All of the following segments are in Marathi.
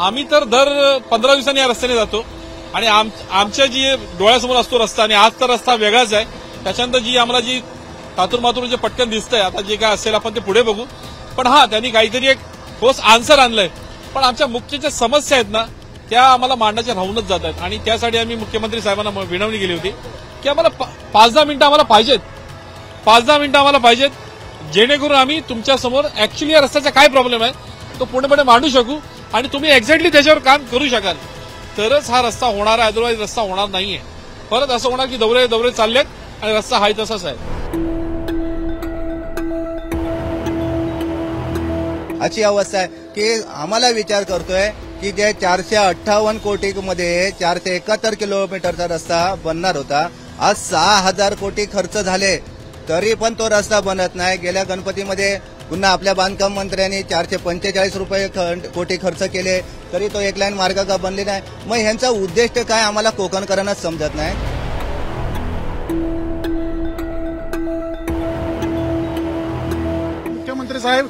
आम्ही तर दर 15 दिवसांनी या रस्त्याने जातो आणि आमच्या जी डोळ्यासमोर असतो रस्ता आणि आज तर रस्ता वेगळाच आहे. त्याच्यानंतर जी आम्हाला जी तातूर जे पटकन दिसतंय, आता जे काय असेल आपण ते पुढे बघू. पण त्यांनी काहीतरी एक ठोस आन्सर आणलंय. पण आमच्या मुख्य ज्या समस्या आहेत ना त्या आम्हाला मांडण्याच्या राहूनच जात आहेत आणि त्यासाठी आम्ही मुख्यमंत्री साहेबांना विनवणी केली होती की आम्हाला 5-10 मिनिटं आम्हाला पाहिजेत. 5-10 मिनिटं आम्हाला पाहिजेत, जेणेकरून आम्ही तुमच्यासमोर ऍक्च्युअली या रस्त्याचा काय प्रॉब्लेम आहे तो पूर्णपणे मांडू शकू आणि तुम्ही एक्झॅक्टली त्याच्यावर काम करू शकाल. तरच हा रस्ता होणार आहे, अदरवाईज रस्ता होणार नाहीये. परत असं होणार की दौरे चाललेत आणि रस्ता हाय तसाच आहे. अशी अवस्था आहे की आम्हाला विचार करतोय की जे 458 कोटी मध्ये 471 किलोमीटरचा रस्ता बनणार होता, आज 6000 कोटी खर्च झाले तरी पण तो रस्ता बनत नाही. गेल्या गणपतीमध्ये पुन्हा आपल्या बांधकाम मंत्र्यांनी 445 कोटी खर्च केले तरी तो एक लाईन मार्ग का बनले नाही. मग ह्यांचा उद्दिष्ट काय आम्हाला कोकणकरांना समजत नाही. मुख्यमंत्री साहेब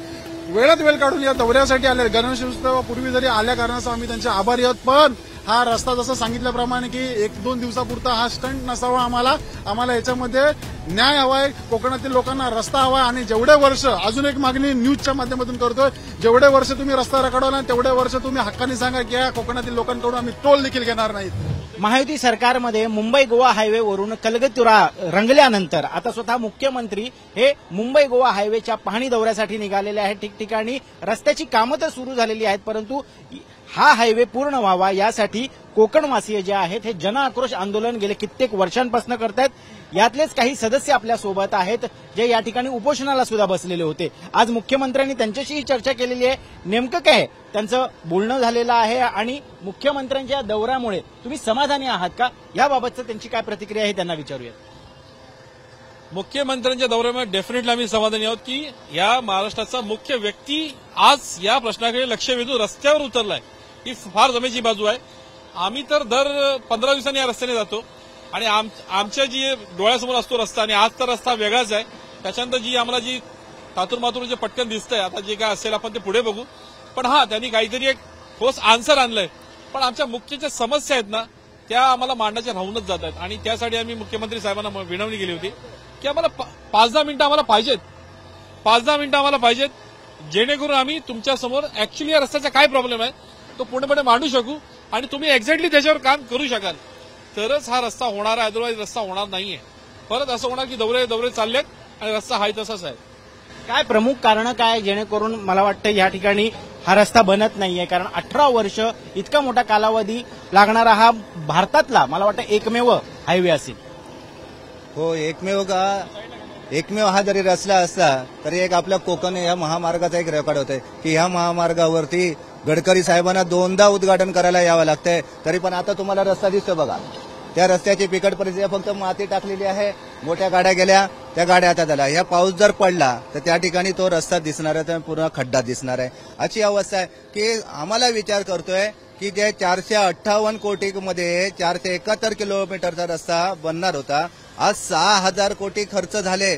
वेळात वेळ काढून या दौऱ्यासाठी आले. गणेशोत्सवापूर्वी जरी आल्या कारणास्तव आम्ही त्यांचे आभारी आहोत. पण हा रस्ता जसं सांगितल्याप्रमाणे की 1-2 दिवसापुरता हा स्टंट नसावा. आम्हाला याच्यामध्ये न्याय हवाय. कोकणातील लोकांना रस्ता हवाय आणि जेवढे वर्ष, अजून एक मागणी न्यूजच्या माध्यमातून करतोय, जेवढे वर्ष तुम्ही रस्ता रखडवला तेवढे वर्ष तुम्ही हक्काने सांगा की या कोकणातील लोकांकडून आम्ही टोल देखील घेणार नाहीत. महायुती सरकारमध्ये मुंबई गोवा हायवेवरून कलगतुरा रंगल्यानंतर आता स्वतः मुख्यमंत्री हे मुंबई गोवा हायवेच्या पाहणी दौऱ्यासाठी निघालेले आहेत. ठिकठिकाणी रस्त्याची कामं तर सुरू झालेली आहेत, परंतु हा हायवे पूर्ण व्हावा यासाठी कोकणवासीय जे आहेत हे जनआक्रोश आंदोलन गेले कित्येक वर्षांपासून करतायत. यातलेच काही सदस्य आपल्या सोबत आहेत जे या ठिकाणी उपोषणाला सुद्धा बसलेले होते. आज मुख्यमंत्र्यांनी त्यांच्याशीही चर्चा केलेली आहे. नेमकं काय त्यांचं बोलणं झालेलं आहे आणि मुख्यमंत्र्यांच्या दौऱ्यामुळे तुम्ही समाधानी आहात का याबाबतचं त्यांची काय प्रतिक्रिया आहे त्यांना विचारूया. मुख्यमंत्र्यांच्या दौऱ्यामुळे डेफिनेटली आम्ही समाधानी आहोत की या महाराष्ट्राचा मुख्य व्यक्ती आज या प्रश्नाकडे लक्ष वेधून रस्त्यावर उतरलाय. ही फार जमेची बाजू आहे. आम्ही तर दर 15 दिवसांनी या रस्त्याने जातो आणि आमच्या जी डोळ्यासमोर असतो रस्ता आणि आज तर रस्ता वेगळाच आहे. त्याच्यानंतर जी आम्हाला जी तातूर जे पटकन दिसतंय, आता जे काय असेल आपण ते पुढे बघू. पण त्यांनी काहीतरी एक ठोस आन्सर आणलंय. पण आमच्या मुख्य ज्या समस्या आहेत ना त्या आम्हाला मांडण्याच्या राहूनच जात आहेत आणि त्यासाठी आम्ही मुख्यमंत्री साहेबांना विनवणी केली होती की आम्हाला 5-10 मिनिटं आम्हाला पाहिजेत. 5-10 मिनिटं आम्हाला पाहिजेत, जेणेकरून आम्ही तुमच्यासमोर ऍक्च्युअली या रस्त्याचा काय प्रॉब्लेम आहे तो पूर्णपणे मांडू शकू आणि तुम्ही एक्झॅक्टली त्याच्यावर काम करू शकाल. तरच हा रस्ता होणार आहे, अदरवाईज रस्ता होणार नाहीये. परत असं होणार की दौरे चाललेत आणि रस्ता हाय तसाच आहे. काय प्रमुख कारण काय जेणेकरून मला वाटतं या ठिकाणी हा रस्ता बनत नाहीये? कारण 18 वर्ष इतका मोठा कालावधी लागणारा हा भारतातला मला वाटतं एकमेव हायवे असेल. हो, एकमेव हा जरी रस्ता असला तरी एक आपल्या कोकण या महामार्गाचा एक रेकॉर्ड होतंय की ह्या महामार्गावरती गडकरी साहेबांना 2दा उद्घाटन करायला यावं लागतंय. तरी पण आता तुम्हाला रस्ता दिसतो बघा. त्या रस्त्याची बिकट परिस्थिती, फक्त माती टाकलेली आहे. मोठ्या गाड्या गेल्या, त्या गाड्या आता झाल्या. ह्या पाऊस जर पडला तर त्या ठिकाणी तो रस्ता दिसणार आहे, तर पूर्ण खड्डा दिसणार आहे. अशी अवस्था आहे की आम्हाला विचार करतोय की जे 458 कोटी मध्ये 471 किलोमीटरचा रस्ता बनणार होता, आज 6000 कोटी खर्च झाले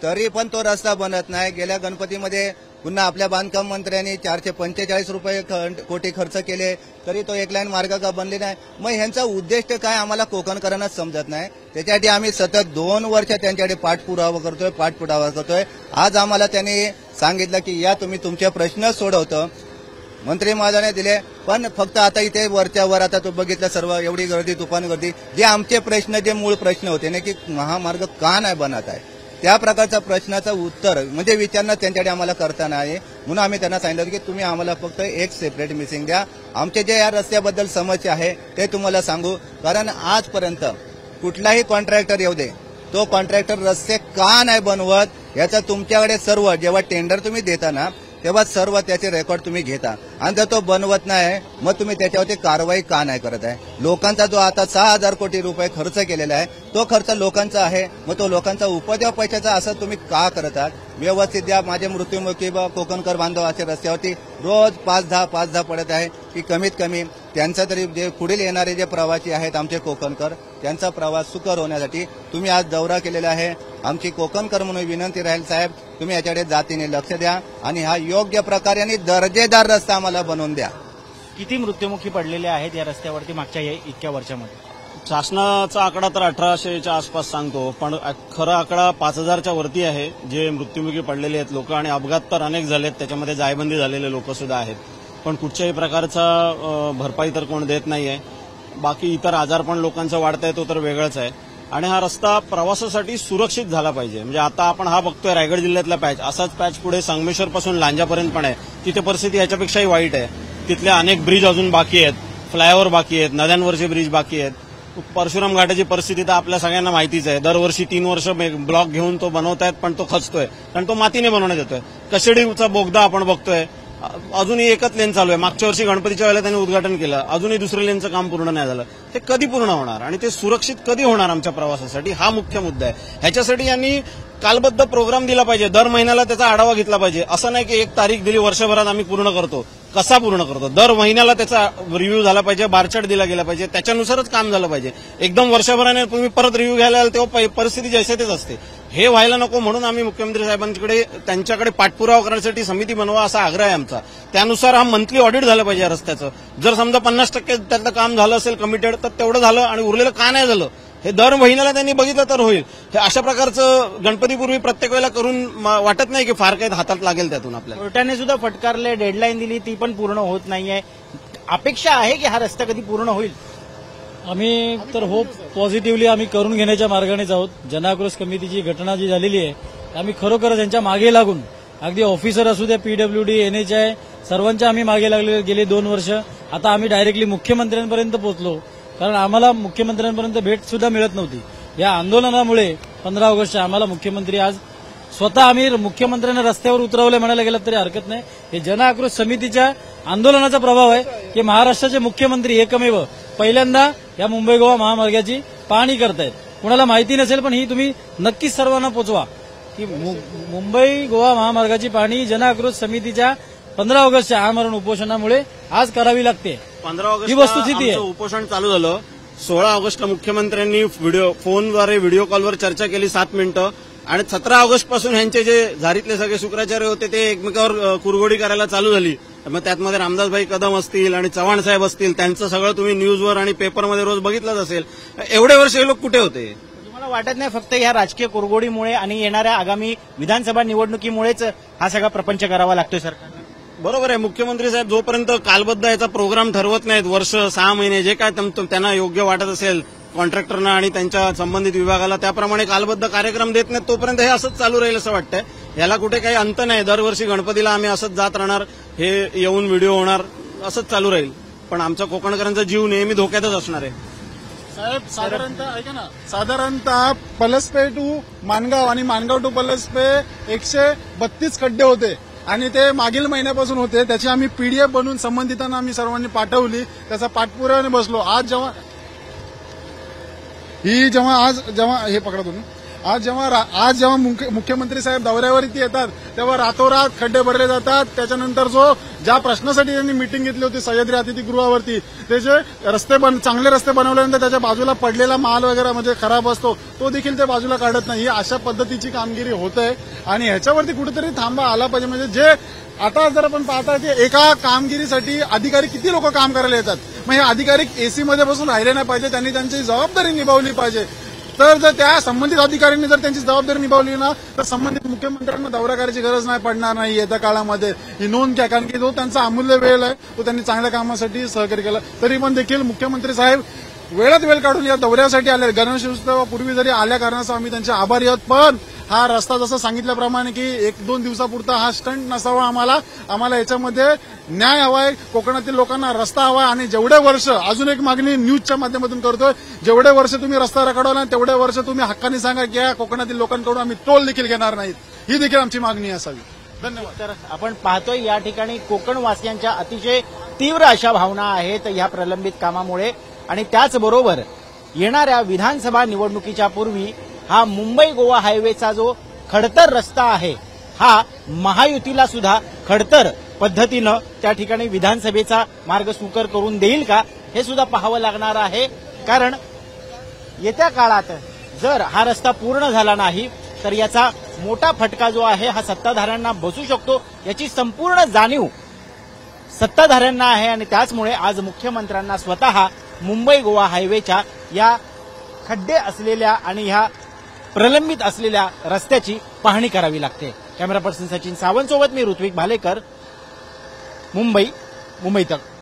तरी पण तो रस्ता बनत नाही. गेल्या गणपतीमध्ये पुन्हा आपल्या बांधकाम मंत्र्यांनी 445 कोटी खर्च केले तरी तो एक लाईन मार्ग का बनले नाही. मग ह्यांचा उद्दिष्ट काय आम्हाला कोकणकरांना समजत नाही. त्याच्यासाठी आम्ही सतत 2 वर्ष त्यांच्याकडे पाठपुरावा करतोय. आज आम्हाला त्यांनी सांगितलं की या तुम्ही तुमचे प्रश्न सोडवतो. मंत्री महोदयाने दिले, पण फक्त आता इथे वरच्या आता तो बघितलं सर्व एवढी गर्दी, तुफान गर्दी. जे आमचे प्रश्न, जे मूळ प्रश्न होते ना की महामार्ग का नाही बनत आहे, त्या प्रकारचा प्रश्नाचं उत्तर म्हणजे विचारणं त्यांच्याकडे आम्हाला करताना आहे. म्हणून आम्ही त्यांना सांगितलं की तुम्ही आम्हाला फक्त एक सेपरेट मिसिंग द्या. आमचे जे या रस्त्याबद्दल समस्या आहे ते तुम्हाला सांगू. कारण आजपर्यंत कुठलाही कॉन्ट्रॅक्टर येऊ दे, तो कॉन्ट्रॅक्टर रस्ते का नाही बनवत याचा तुमच्याकडे सर्व, जेव्हा टेंडर तुम्ही देता ना तेव्हा सर्व त्याचे रेकॉर्ड तुम्ही घेता. आणि जर तो बनवत नाही मग तुम्ही त्याच्यावरती कारवाई का नाही करत आहे. लोकांचा जो आता 6000 कोटी रुपये खर्च केलेला आहे तो खर्च लोकांचा आहे, मग तो लोकांचा उपद्याव पैशाचा असं तुम्ही का करत आहात. व्यवस्थित द्या. माझे मृत्युमुखी कोकणकर बांधव असे रस्त्यावरती रोज 5-10 पडत आहे की कमीत कमी त्यांचा तरी जे पुढील येणारे जे प्रवासी आहेत आमचे कोकणकर, त्यांचा प्रवास सुकर होण्यासाठी तुम्ही आज दौरा केलेला आहे. आमची कोकणकर म्हणून विनंती राहील, साहेब तुम्ही याच्याकडे जातीने लक्ष द्या आणि हा योग्य प्रकारे आणि दर्जेदार रस्ता आम्हाला बनवून द्या. किती मृत्युमुखी पडलेले आहेत या रस्त्यावरती मागच्या इतक्या वर्षामध्ये? शासनाचा आकडा तर 1800च्या आसपास सांगतो, पण खरा आकडा 5000च्या वरती आहे जे मृत्युमुखी पडलेले आहेत लोक, आणि अपघात तर अनेक झालेत, त्याच्यामध्ये जायबंदी झालेले लोक सुद्धा आहेत. पण कुठच्याही प्रकारचा भरपाई तर कोण देत नाहीये. बाकी इतर आजार पण लोकांचा वाढताय तो तर वेगळाच आहे. आणि हा रस्ता प्रवासासाठी सुरक्षित झाला पाहिजे. म्हणजे आता आपण हा बघतोय रायगड जिल्ह्यातला पॅच, असाच पॅच पुढे संगमेश्वर पासून लांजापर्यंत पण आहे. तिथे परिस्थिती याच्यापेक्षाही वाईट आहे. तिथले अनेक ब्रिज अजून बाकी आहेत, फ्लायओव्हर बाकी आहेत, नद्यांवरचे ब्रिज बाकी आहेत. परशुराम घाटाची परिस्थिती तर आपल्या सगळ्यांना माहितीच आहे. दरवर्षी 3 वर्ष ब्लॉक घेऊन तो बनवतायत, पण तो खचतोय कारण तो मातीने बनवण्यात येतोय. कशेडीचा बोगदा आपण बघतोय, अजूनही एकच लेन चालू आहे. मागच्या वर्षी गणपतीच्या वेळेला त्यांनी उद्घाटन केलं, अजूनही दुसऱ्या लेनचं काम पूर्ण नाही झालं. ते कधी पूर्ण होणार आणि ते सुरक्षित कधी होणार आमच्या प्रवासासाठी, हा मुख्य मुद्दा आहे. ह्याच्यासाठी यांनी कालबद्ध प्रोग्राम दिला पाहिजे, दर महिन्याला त्याचा आढावा घेतला पाहिजे. असं नाही की एक तारीख दिली वर्षभरात आम्ही पूर्ण करतो, कसा पूर्ण करतो, दर महिन्याला त्याचा रिव्ह्यू झाला पाहिजे, बारचार्ट दिला गेला पाहिजे, त्याच्यानुसारच काम झालं पाहिजे. एकदम वर्षभराने तुम्ही परत रिव्ह्यू घ्यायला आल तेव्हा परिस्थिती जैसे तेच असते. हे व्हायला नको म्हणून आम्ही मुख्यमंत्री साहेबांकडे त्यांच्याकडे पाठपुरावा करण्यासाठी समिती बनवा असा आग्रह आहे आमचा. त्यानुसार हा मंथली ऑडिट झालं पाहिजे या रस्त्याचं. जर समजा 50% त्यातलं काम झालं असेल कमिटेड तर तेवढं झालं, आणि उरलेलं का नाही झालं हे दर महिन्याला त्यांनी बघितलं तर होईल. हे अशा प्रकारचं गणपतीपूर्वी प्रत्येक वेळेला करून वाटत नाही की फार काही हातात लागेल त्यातून आपल्याला. कोर्टाने सुद्धा फटकारले, डेडलाईन दिली, ती पण पूर्ण होत नाहीये. अपेक्षा आहे की हा रस्ता कधी पूर्ण होईल? आम्ही तर होप पॉझिटिव्हली आम्ही करून घेण्याच्या मार्गानेच आहोत. जनाक्रोश कमिटीची घटना जी झालेली आहे आम्ही खरोखरच यांच्या मागे लागून, अगदी ऑफिसर असू द्या, PWD, NHI, सर्वांच्या आम्ही मागे लागले गेले 2 वर्ष. आता आम्ही डायरेक्टली मुख्यमंत्र्यांपर्यंत पोहोचलो, कारण आम्हाला मुख्यमंत्र्यांपर्यंत भेट सुद्धा मिळत नव्हती. या आंदोलनामुळे 15 ऑगस्टच्या आम्हाला मुख्यमंत्री आज स्वतः आम्ही मुख्यमंत्र्यांना रस्त्यावर उतरवले म्हणायला गेलं तरी हरकत नाही. हे जनाक्रोश समितीच्या आंदोलनाचा प्रभाव आहे की महाराष्ट्राचे मुख्यमंत्री एकमेव पहिल्यांदा या मुंबई गोवा महामार्गाची पाहणी करतायत. कुणाला माहिती नसेल पण ही तुम्ही नक्कीच सर्वांना पोचवा की मुंबई गोवा महामार्गाची पाहणी जनाक्रोश समितीच्या 15 ऑगस्टच्या आमरण उपोषणामुळे आज करावी लागते. 15 ऑगस्ट ही वस्तुस्थिती आहे. उपोषण चालू झालं. 16 ऑगस्टला मुख्यमंत्र्यांनी फोनद्वारे व्हिडिओ कॉलवर चर्चा केली 7 मिनिटं, आणि 17 ऑगस्ट पासून ह्यांचे जे झारीतले सगळे शुक्राचार्य होते ते एकमेकावर कुरघोडी करायला चालू झाली. मग त्यातमध्ये रामदासभाई कदम असतील आणि चव्हाण साहेब असतील, त्यांचं सगळं तुम्ही न्यूजवर आणि पेपरमध्ये रोज बघितलंच असेल. एवढे वर्ष हे लोक कुठे होते? तुम्हाला वाटत नाही फक्त या राजकीय कुरघोडीमुळे आणि येणाऱ्या आगामी विधानसभा निवडणुकीमुळेच हा सगळा प्रपंच करावा लागतोय सरकारला? बरोबर आहे. मुख्यमंत्री साहेब जोपर्यंत कालबद्ध याचा प्रोग्राम ठरवत नाहीत, वर्ष 6 महिने जे काय त्यांना योग्य वाटत असेल कॉन्ट्रॅक्टरना आणि त्यांच्या संबंधित विभागाला, त्याप्रमाणे कालबद्ध कार्यक्रम देत नाहीत तोपर्यंत हे असंच चालू राहील असं वाटतंय. याला कुठे काही अंत नाही. दरवर्षी गणपतीला आम्ही असंच जात राहणार, हे येऊन व्हिडिओ होणार, असंच चालू राहील. पण आमच्या कोकणकरांचा जीव नेहमी धोक्यातच असणार आहे. साहेब साधारणतः ऐका ना, साधारणतः पलसपे टू माणगाव आणि माणगाव टू पलसपे 132 खड्डे होते आणि ते मागील महिन्यापासून होते. त्याची आम्ही PDF बनवून संबंधितांना आम्ही सर्वांनी पाठवली. त्याचा पाठपुराव्याने बसलो. आज जेव्हा हे पकडा तुम्ही, आज जेव्हा मुख्यमंत्री साहेब दौऱ्यावरती येतात तेव्हा रातोरात खड्डे भरले जातात. त्याच्यानंतर ज्या प्रश्नासाठी त्यांनी मीटिंग घेतली होती सह्याद्री अतिथीगृहावरती, ते जे चांगले रस्ते बनवल्यानंतर त्याच्या बाजूला पडलेला माल वगैरे म्हणजे खराब असतो तो देखील ते बाजूला काढत नाही. ही अशा पद्धतीची कामगिरी होत आहे आणि ह्याच्यावरती कुठेतरी थांबा आला पाहिजे. म्हणजे जे आता जर आपण पाहता की एका कामगिरीसाठी अधिकारी किती लोक काम करायला येतात, मग हे अधिकारी AC मध्ये बसून राहिले नाही पाहिजे. त्यांनी त्यांची जबाबदारी निभावली पाहिजे. तर जर त्या संबंधित अधिकाऱ्यांनी जर त्यांची जबाबदारी निभावली ना तर संबंधित मुख्यमंत्र्यांना दौरा करायची गरज नाही पडणार नाही येत्या काळामध्ये. ही नोंद घ्या, कारण की जो त्यांचा अमूल्य वेळ आहे तो त्यांनी चांगल्या कामासाठी सहकार्य केला. तरी पण देखील मुख्यमंत्री साहेब वेळात वेळ काढून या दौऱ्यासाठी आले. गणेशोत्सवापूर्वी जरी आल्या कारणास्तव आम्ही त्यांचे आभारी आहोत. पण हा रस्ता जसं सांगितल्याप्रमाणे की 1-2 दिवसापुरता हा स्टंट नसावा. आम्हाला याच्यामध्ये न्याय हवाय. कोकणातील लोकांना रस्ता हवाय. आणि जेवढे वर्ष, अजून एक मागणी न्यूजच्या माध्यमातून करतोय, जेवढे वर्ष तुम्ही रस्ता रखडवला तेवढे वर्ष तुम्ही हक्काने सांगा की या कोकणातील लोकांकडून आम्ही टोल देखील घेणार नाहीत. ही देखील आमची मागणी असावी. धन्यवाद. तर आपण पाहतोय या ठिकाणी कोकणवासियांच्या अतिशय तीव्र अशा भावना आहेत या प्रलंबित कामामुळे. आणि त्याचबरोबर येणाऱ्या विधानसभा निवडणुकीच्या पूर्वी हा मुंबई गोवा हायवेचा जो खडतर रस्ता आहे हा महायुतीला सुद्धा खडतर पद्धतीनं त्या ठिकाणी विधानसभेचा मार्ग सुकर करून देईल का हे सुद्धा पाहावं लागणार आहे. कारण येत्या काळात जर हा रस्ता पूर्ण झाला नाही तर याचा मोठा फटका जो आहे हा सत्ताधाऱ्यांना बसू शकतो. याची संपूर्ण जाणीव सत्ताधाऱ्यांना आहे आणि त्याचमुळे आज मुख्यमंत्र्यांना स्वतः मुंबई गोवा हायवेच्या या खड्डे असलेल्या आणि ह्या प्रलंबित असलेल्या रस्त्याची पाहणी करावी लागते. कॅमेरा पर्सन सचिन सावंत सोबत मी ऋत्विक भालेकर, मुंबई तक.